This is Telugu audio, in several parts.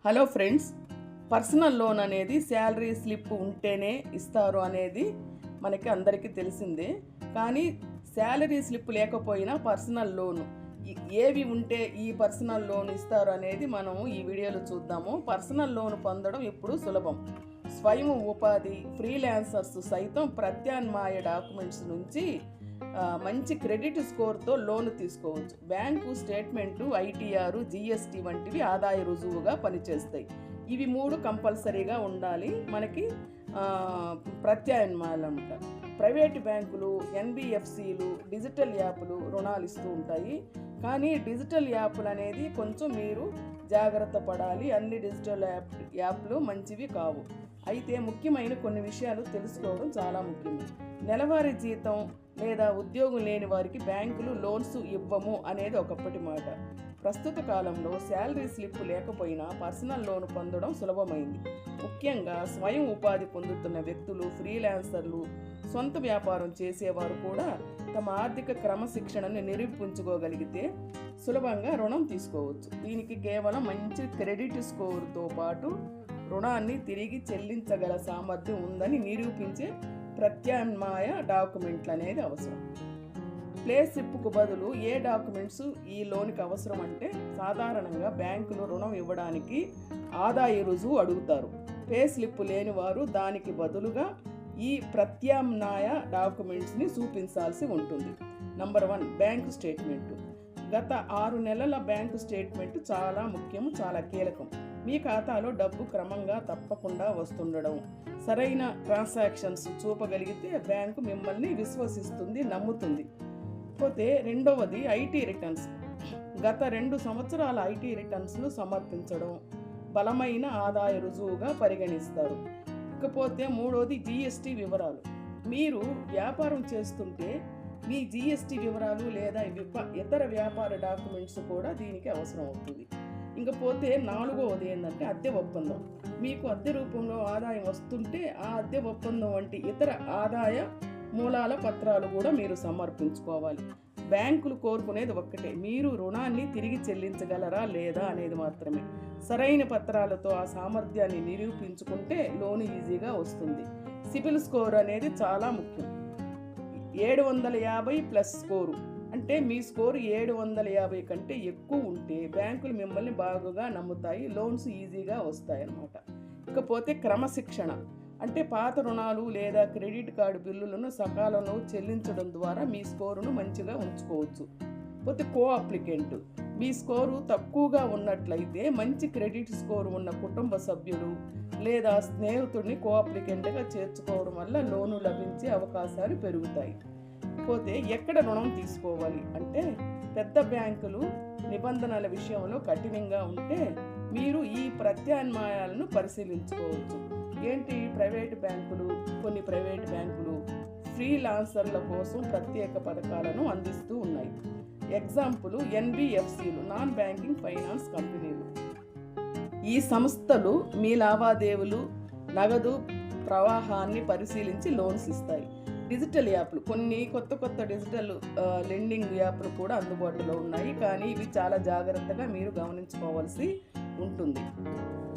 హలో ఫ్రెండ్స్, పర్సనల్ లోన్ అనేది శాలరీ స్లిప్ ఉంటేనే ఇస్తారు అనేది మనకి అందరికీ తెలిసిందే. కానీ శాలరీ స్లిప్ లేకపోయినా పర్సనల్ లోన్ ఏవి ఉంటే ఈ పర్సనల్ లోన్ ఇస్తారు అనేది మనము ఈ వీడియోలో చూద్దాము. పర్సనల్ లోన్ పొందడం ఇప్పుడు సులభం. స్వయం ఉపాధి ఫ్రీలాన్సర్స్ సైతం ప్రత్యామ్నాయ డాక్యుమెంట్స్ నుంచి మంచి క్రెడిట్ స్కోర్తో లోన్ తీసుకోవచ్చు. బ్యాంకు స్టేట్మెంటు, ఐటీఆర్, జిఎస్టీ వంటివి ఆదాయ రుజువుగా పనిచేస్తాయి. ఇవి 3 కంపల్సరీగా ఉండాలి. మనకి ప్రత్యామ్నాయాలు ఉంటాయి. ప్రైవేటు బ్యాంకులు, ఎన్బిఎఫ్సిలు, డిజిటల్ యాప్లు రుణాలు ఇస్తూ ఉంటాయి. కానీ డిజిటల్ యాప్లు అనేది కొంచెం మీరు జాగ్రత్త పడాలి. అన్ని డిజిటల్ యాప్లు మంచివి కావు. అయితే ముఖ్యమైన కొన్ని విషయాలు తెలుసుకోవడం చాలా ముఖ్యం. నెలవారీ జీతం లేదా ఉద్యోగం లేని వారికి బ్యాంకులు లోన్స్ ఇవ్వము అనేది ఒకప్పటి మాట. ప్రస్తుత కాలంలో శాలరీ స్లిప్ లేకపోయినా పర్సనల్ లోన్ పొందడం సులభమైంది. ముఖ్యంగా స్వయం ఉపాధి పొందుతున్న వ్యక్తులు, ఫ్రీలాన్సర్లు, సొంత వ్యాపారం చేసేవారు కూడా తమ ఆర్థిక క్రమశిక్షణను నిరూపించుకోగలిగితే సులభంగా రుణం తీసుకోవచ్చు. దీనికి కేవలం మంచి క్రెడిట్ స్కోర్తో పాటు రుణాన్ని తిరిగి చెల్లించగల సామర్థ్యం ఉందని నిరూపించే ప్రత్యామ్నాయ డాక్యుమెంట్లు అనేది అవసరం. ప్లే స్లిప్కు బదులు ఏ డాక్యుమెంట్స్ ఈ లోన్కి అవసరం అంటే, సాధారణంగా బ్యాంకులు రుణం ఇవ్వడానికి ఆదాయ రుజువు అడుగుతారు. పే స్లిప్ లేని వారు దానికి బదులుగా ఈ ప్రత్యామ్నాయ డాక్యుమెంట్స్ని చూపించాల్సి ఉంటుంది. Number 1, bank statement. గత 6 నెలల బ్యాంకు స్టేట్మెంట్ చాలా ముఖ్యం, చాలా కీలకం. మీ ఖాతాలో డబ్బు క్రమంగా తప్పకుండా వస్తుండడం, సరైన ట్రాన్సాక్షన్స్ చూపగలిగితే బ్యాంకు మిమ్మల్ని విశ్వసిస్తుంది, నమ్ముతుంది. పోతే రెండవది ఐటీ రిటర్న్స్. గత 2 సంవత్సరాల ఐటీ రిటర్న్స్ను సమర్పించడం బలమైన ఆదాయ రుజువుగా పరిగణిస్తారు. ఇకపోతే మూడవది జిఎస్టీ వివరాలు. మీరు వ్యాపారం చేస్తుంటే మీ జిఎస్టీ వివరాలు లేదా ఇతర వ్యాపార డాక్యుమెంట్స్ కూడా దీనికి అవసరం అవుతుంది. ఇంకపోతే 4వది ఏంటంటే అద్దె ఒప్పందం. మీకు అద్దె రూపంలో ఆదాయం వస్తుంటే ఆ అద్దె ఒప్పందం వంటి ఇతర ఆదాయ మూలాల పత్రాలు కూడా మీరు సమర్పించుకోవాలి. బ్యాంకులు కోరుకునేది ఒక్కటే, మీరు రుణాన్ని తిరిగి చెల్లించగలరా లేదా అనేది మాత్రమే. సరైన పత్రాలతో ఆ సామర్థ్యాన్ని నిరూపించుకుంటే లోన్ ఈజీగా వస్తుంది. సిబిల్ స్కోర్ అనేది చాలా ముఖ్యం. 750 ప్లస్ స్కోరు అంటే మీ స్కోరు 750 కంటే ఎక్కువ ఉంటే బ్యాంకులు మిమ్మల్ని బాగా నమ్ముతాయి, లోన్స్ ఈజీగా వస్తాయన్నమాట. ఇకపోతే క్రమశిక్షణ అంటే పాత రుణాలు లేదా క్రెడిట్ కార్డు బిల్లులను సకాలంలో చెల్లించడం ద్వారా మీ స్కోరును మంచిగా ఉంచుకోవచ్చు. పోతే కో అప్లికెంట్. మీ స్కోరు తక్కువగా ఉన్నట్లయితే మంచి క్రెడిట్ స్కోరు ఉన్న కుటుంబ సభ్యులు లేదా స్నేహితుడిని కో అప్లికెంట్గా చేర్చుకోవడం వల్ల లోను లభించే అవకాశాలు పెరుగుతాయి. పోతే ఎక్కడ రుణం తీసుకోవాలి అంటే, పెద్ద బ్యాంకులు నిబంధనల విషయంలో కఠినంగా ఉంటే మీరు ఈ ప్రత్యామ్నాయాలను పరిశీలించుకోవచ్చు. ఏంటి ప్రైవేటు బ్యాంకులు? కొన్ని ప్రైవేటు బ్యాంకులు ఫ్రీలాన్సర్ల కోసం ప్రత్యేక పథకాలను అందిస్తూ ఉన్నాయి. ఎగ్జాంపుల్ ఎన్బిఎఫ్సిలు, నాన్ బ్యాంకింగ్ ఫైనాన్స్ కంపెనీలు. ఈ సంస్థలు మీ లావాదేవీలు, నగదు ప్రవాహాన్ని పరిశీలించి లోన్స్ ఇస్తాయి. డిజిటల్ యాప్లు, కొన్ని కొత్త డిజిటల్ లెండింగ్ యాప్లు కూడా అందుబాటులో ఉన్నాయి. కానీ ఇవి చాలా జాగ్రత్తగా మీరు గమనించుకోవాల్సి ఉంటుంది.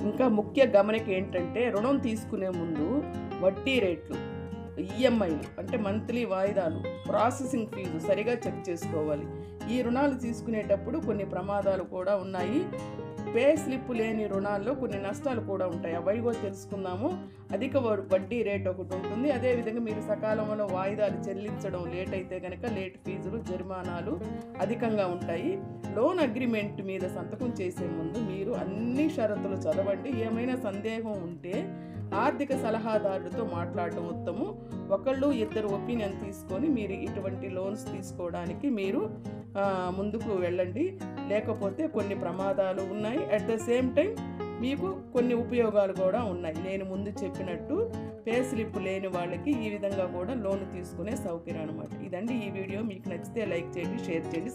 ఇంకా ముఖ్య గమనిక ఏంటంటే, రుణం తీసుకునే ముందు వడ్డీ రేట్లు, ఈఎంఐలు అంటే మంత్లీ వాయిదాలు, ప్రాసెసింగ్ ఫీజు సరిగా చెక్ చేసుకోవాలి. ఈ రుణాలు తీసుకునేటప్పుడు కొన్ని ప్రమాదాలు కూడా ఉన్నాయి. పే స్లిప్ లేని రుణాల్లో కొన్ని నష్టాలు కూడా ఉంటాయి. అవైగో తెలుసుకుందాము. అధిక వడ్డీ రేట్ ఒకటి ఉంటుంది. అదేవిధంగా మీరు సకాలంలో వాయిదాలు చెల్లించడం లేట్ అయితే కనుక లేట్ ఫీజులు, జరిమానాలు అధికంగా ఉంటాయి. లోన్ అగ్రిమెంట్ మీద సంతకం చేసే ముందు మీరు అన్ని షరతులు చదవండి. ఏమైనా సందేహం ఉంటే ఆర్థిక సలహాదారుడితో మాట్లాడటం ఉత్తమం. 1-2 ఒపీనియన్ తీసుకొని మీరు ఇటువంటి లోన్స్ తీసుకోవడానికి మీరు ముందుకు వెళ్ళండి. లేకపోతే కొన్ని ప్రమాదాలు ఉన్నాయి. అట్ ద సేమ్ టైం మీకు కొన్ని ఉపయోగాలు కూడా ఉన్నాయి. నేను ముందు చెప్పినట్టు పే స్లిప్ లేని వాళ్ళకి ఈ విధంగా కూడా లోన్ తీసుకునే సౌకర్యం అనమాట. ఇదండి ఈ వీడియో. మీకు నచ్చితే లైక్ చేయండి, షేర్ చేయండి.